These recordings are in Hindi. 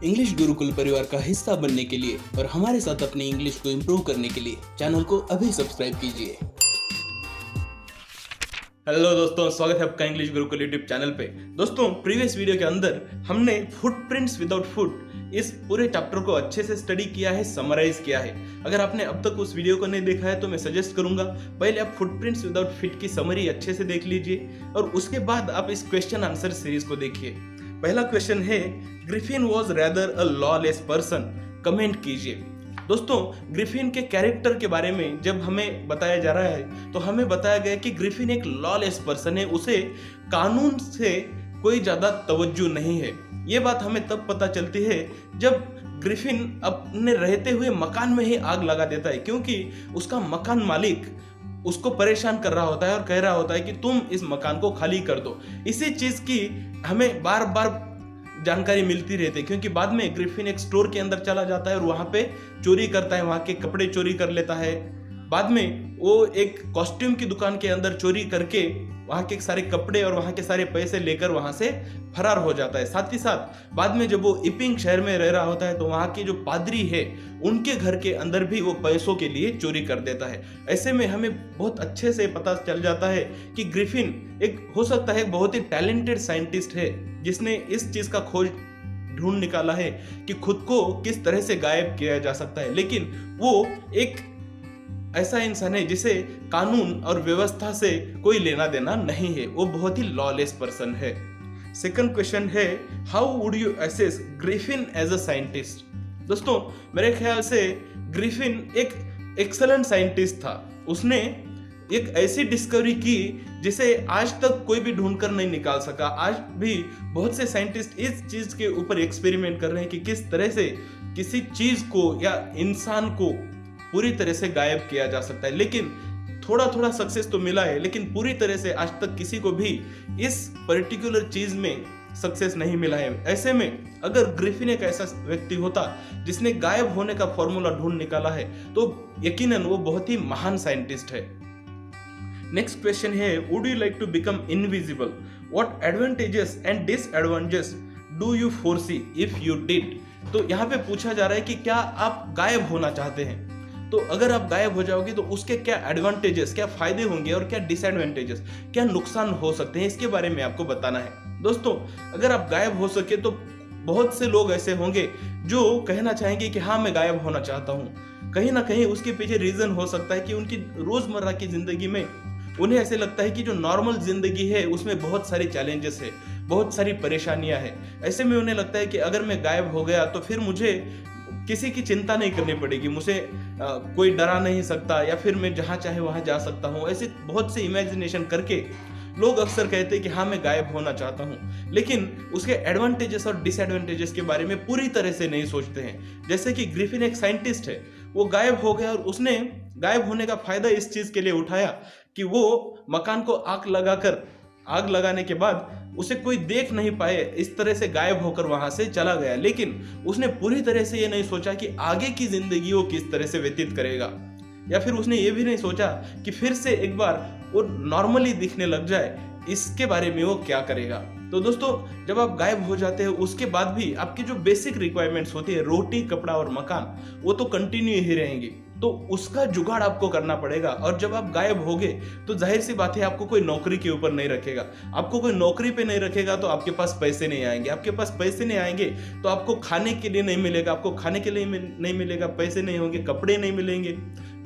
इंग्लिश गुरुकुल परिवार का हिस्सा बनने के लिए और हमारे साथ अपनी इंग्लिश को इम्प्रूव करने के लिए चैनल को अभी सब्सक्राइब कीजिए। हेलो दोस्तों, स्वागत है आपका इंग्लिश गुरुकुल यूट्यूब चैनल पे। दोस्तों, प्रीवियस वीडियो के अंदर हमने फुटप्रिंट्स विदाउट फुट इस पूरे चैप्टर को अच्छे से स्टडी किया है, समराइज किया है। अगर आपने अब तक उस वीडियो को नहीं देखा है तो मैं सजेस्ट करूंगा पहले आप फुटप्रिंट्स विदाउट फिट की समरी अच्छे से देख लीजिए और उसके बाद आप इस क्वेश्चन आंसर सीरीज को देखिए। पहला क्वेश्चन है, Griffin was rather a lawless person. Comment कीजिए। दोस्तों, ग्रिफिन के कैरेक्टर के बारे में जब हमें बताया जा रहा है तो हमें बताया गया कि ग्रिफिन एक लॉलेस पर्सन है, उसे कानून से कोई ज्यादा तवज्जो नहीं है। ये बात हमें तब पता चलती है जब ग्रिफिन अपने रहते हुए मकान में ही आग लगा देता है, क्योंकि उसका मकान मालिक उसको परेशान कर रहा होता है और कह रहा होता है कि तुम इस मकान को खाली कर दो। इसी चीज की हमें बार बार जानकारी मिलती रहती है, क्योंकि बाद में ग्रिफिन एक स्टोर के अंदर चला जाता है और वहां पे चोरी करता है, वहां के कपड़े चोरी कर लेता है। बाद में वो एक कॉस्ट्यूम की दुकान के अंदर चोरी करके वहां के सारे कपड़े और वहां के सारे पैसे लेकर वहां से फरार हो जाता है। साथ ही साथ बाद में जब वो इपिंग शहर में रह रहा होता है तो वहां के जो पादरी है उनके घर के अंदर भी वो पैसों के लिए चोरी कर देता है। ऐसे में हमें बहुत अच्छे से पता चल जाता है कि ग्रिफिन एक हो सकता है बहुत ही टैलेंटेड साइंटिस्ट है जिसने इस चीज का खोज ढूंढ निकाला है कि खुद को किस तरह से गायब किया जा सकता है। लेकिन वो एक ऐसा इंसान है जिसे कानून और व्यवस्था से कोई लेना देना नहीं है, वो बहुत ही लॉलेस पर्सन है। सेकंड क्वेश्चन है, how would you assess Griffin as a scientist. दोस्तों, मेरे ख्याल से ग्रिफिन एक एक्सीलेंट साइंटिस्ट था। उसने एक ऐसी डिस्कवरी की जिसे आज तक कोई भी ढूंढकर नहीं निकाल सका। आज भी बहुत से साइंटिस्ट इस चीज के ऊपर एक्सपेरिमेंट कर रहे हैं कि किस तरह से किसी चीज को या इंसान को पूरी तरह से गायब किया जा सकता है। लेकिन थोड़ा थोड़ा सक्सेस तो मिला है, लेकिन पूरी तरह से आज तक किसी को भी इस पर्टिकुलर चीज में सक्सेस नहीं मिला है। ऐसे में अगर ग्रिफिन एक ऐसा व्यक्ति होता जिसने गायब होने का फॉर्मूला ढूंढ निकाला है तो यकीनन वो बहुत ही महान साइंटिस्ट है। नेक्स्ट क्वेश्चन है, would you like to become invisible? What advantages and disadvantages do you foresee if you did? तो यहाँ पे पूछा जा रहा है कि क्या आप गायब होना चाहते हैं? तो अगर आप गायब हो जाओगे तो उसके क्या एडवांटेजेस, क्या फायदे होंगे और क्या डिसएडवांटेजेस, क्या नुकसान हो सकते हैं, इसके बारे में आपको बताना है। दोस्तों, अगर आप गायब हो सके तो बहुत से लोग ऐसे होंगे जो कहना चाहेंगे कि हाँ मैं गायब होना चाहता हूँ। कहीं ना कहीं उसके पीछे रीजन हो सकता है कि उनकी रोजमर्रा की जिंदगी में उन्हें ऐसे लगता है कि जो नॉर्मल जिंदगी है उसमें बहुत सारी चैलेंजेस है, बहुत सारी परेशानियां हैं। ऐसे में उन्हें लगता है कि अगर मैं गायब हो गया तो फिर मुझे किसी की चिंता नहीं करनी पड़ेगी, मुझे कोई डरा नहीं सकता, या फिर मैं जहां चाहे वहां जा सकता हूं। ऐसे बहुत से इमेजिनेशन करके लोग अक्सर कहते हैं कि हाँ मैं गायब होना चाहता हूं, लेकिन उसके एडवांटेजेस और डिसएडवांटेजेस के बारे में पूरी तरह से नहीं सोचते हैं। जैसे कि ग्रिफिन एक साइंटिस्ट है, वो गायब हो गया और उसने गायब होने का फायदा इस चीज के लिए उठाया कि वो मकान को आग लगाने के बाद उसे कोई देख नहीं पाए, इस तरह से गायब होकर वहां से चला गया। लेकिन उसने पूरी तरह से ये नहीं सोचा कि आगे की जिंदगी वो किस तरह से व्यतीत करेगा, या फिर उसने ये भी नहीं सोचा कि फिर से एक बार वो नॉर्मली दिखने लग जाए, इसके बारे में वो क्या करेगा। तो दोस्तों, जब आप गायब हो जाते हैं उसके बाद भी आपकी जो बेसिक रिक्वायरमेंट्स होती है, रोटी, कपड़ा और मकान, वो तो कंटिन्यू ही रहेंगी। तो उसका जुगाड़ आपको करना पड़ेगा। और जब आप गायब होगे तो जाहिर सी बात है आपको कोई नौकरी के ऊपर नहीं रखेगा। आपको कोई नौकरी पे नहीं रखेगा तो आपके पास पैसे नहीं आएंगे। आपके पास पैसे नहीं आएंगे तो आपको खाने के लिए नहीं मिलेगा। आपको खाने के लिए नहीं मिलेगा, पैसे नहीं होंगे, कपड़े नहीं मिलेंगे,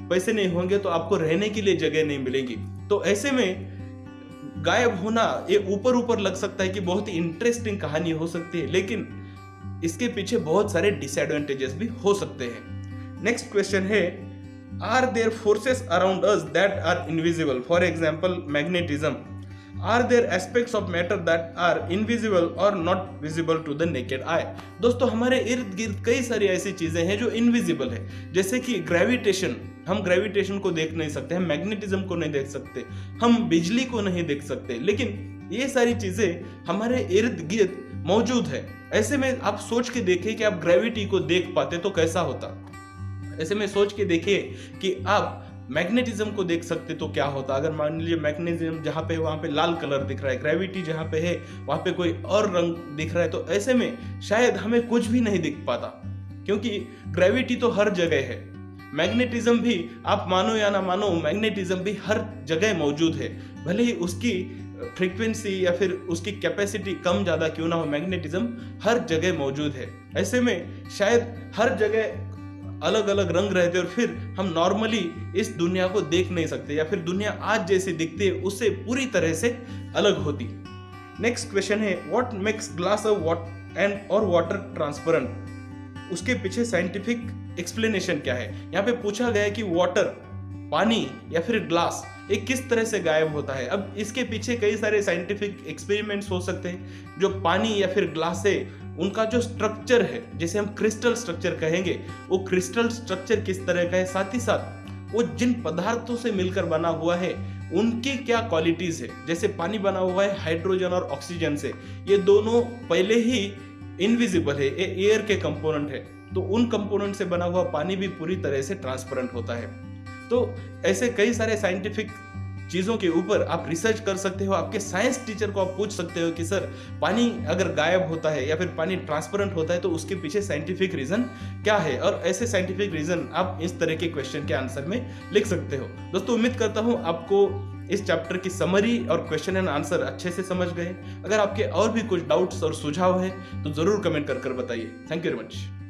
पैसे नहीं होंगे तो आपको रहने के लिए जगह नहीं मिलेगी। तो ऐसे में गायब होना ये ऊपर ऊपर लग सकता है कि बहुत ही इंटरेस्टिंग कहानी हो सकती है, लेकिन इसके पीछे बहुत सारे डिसएडवांटेजेस भी हो सकते हैं। नेक्स्ट क्वेश्चन है, are there forces around us that are invisible? For example magnetism. Are there aspects of matter that are invisible or not visible to the naked eye? दोस्तों, हमारे इर्द गिर्द कई सारी ऐसी चीजें हैं जो इनविजिबल है, जैसे कि ग्रेविटेशन। हम ग्रेविटेशन को देख नहीं सकते, हम मैग्नेटिज्म को नहीं देख सकते, हम बिजली को नहीं देख सकते, लेकिन ये सारी चीजें हमारे इर्द गिर्द मौजूद है। ऐसे में आप सोच के देखिए कि आप ग्रेविटी को देख पाते तो कैसा होता। ऐसे में सोच के देखिए कि आप मैग्नेटिज्म को देख सकते तो क्या होता, अगर मान लीजिए मैग्नेटिज्म जहाँ पे है वहाँ पे लाल कलर दिख रहा है, ग्रेविटी जहाँ पे है वहाँ पे कोई और रंग दिख रहा है, तो ऐसे में शायद हमें कुछ भी नहीं दिख पाता, क्योंकि ग्रेविटी तो हर जगह है। मैग्नेटिज्म भी आप मानो या ना मानो, मैग्नेटिज्म भी हर जगह मौजूद है, भले ही उसकी फ्रीक्वेंसी या फिर उसकी कैपेसिटी कम ज्यादा क्यों ना हो, मैग्नेटिज्म हर जगह मौजूद है। ऐसे में शायद हर जगह अलग अलग रंग रहते और फिर हम नॉर्मली इस दुनिया को देख नहीं सकते, या फिर दुनिया आज जैसी दिखती है उससे पूरी तरह से अलग होती। नेक्स्ट क्वेश्चन है व्हाट मेक्स ग्लास और वाटर ट्रांसपेरेंट। उसके पीछे साइंटिफिक एक्सप्लेनेशन क्या है। यहाँ पे पूछा गया है कि वाटर, पानी या फिर ग्लास ये किस तरह से गायब होता है। अब इसके पीछे कई सारे साइंटिफिक एक्सपेरिमेंट्स हो सकते हैं। जो पानी या फिर ग्लास है उनका जो स्ट्रक्चर है, जैसे हम क्रिस्टल स्ट्रक्चर कहेंगे, वो क्रिस्टल स्ट्रक्चर किस तरह का है, साथ ही साथ वो जिन पदार्थों से मिलकर बना हुआ है उनकी क्या क्वालिटीज है। जैसे पानी बना हुआ है हाइड्रोजन और ऑक्सीजन से, ये दोनों पहले ही इनविजिबल है, ये एयर के कंपोनेंट है, तो उन कंपोनेंट से बना हुआ पानी भी पूरी तरह से ट्रांसपेरेंट होता है। तो ऐसे कई सारे साइंटिफिक चीजों के ऊपर आप रिसर्च कर सकते हो। आपके साइंस टीचर को आप पूछ सकते हो कि सर पानी अगर गायब होता है या फिर पानी ट्रांसपेरेंट होता है तो उसके पीछे साइंटिफिक रीजन क्या है, और ऐसे साइंटिफिक रीजन आप इस तरह के क्वेश्चन के आंसर में लिख सकते हो। दोस्तों उम्मीद करता हूं आपको इस चैप्टर की समरी और क्वेश्चन एंड आंसर अच्छे से समझ गए। अगर आपके और भी कुछ डाउट्स और सुझाव है तो जरूर कमेंट कर बताइए। Thank you very much.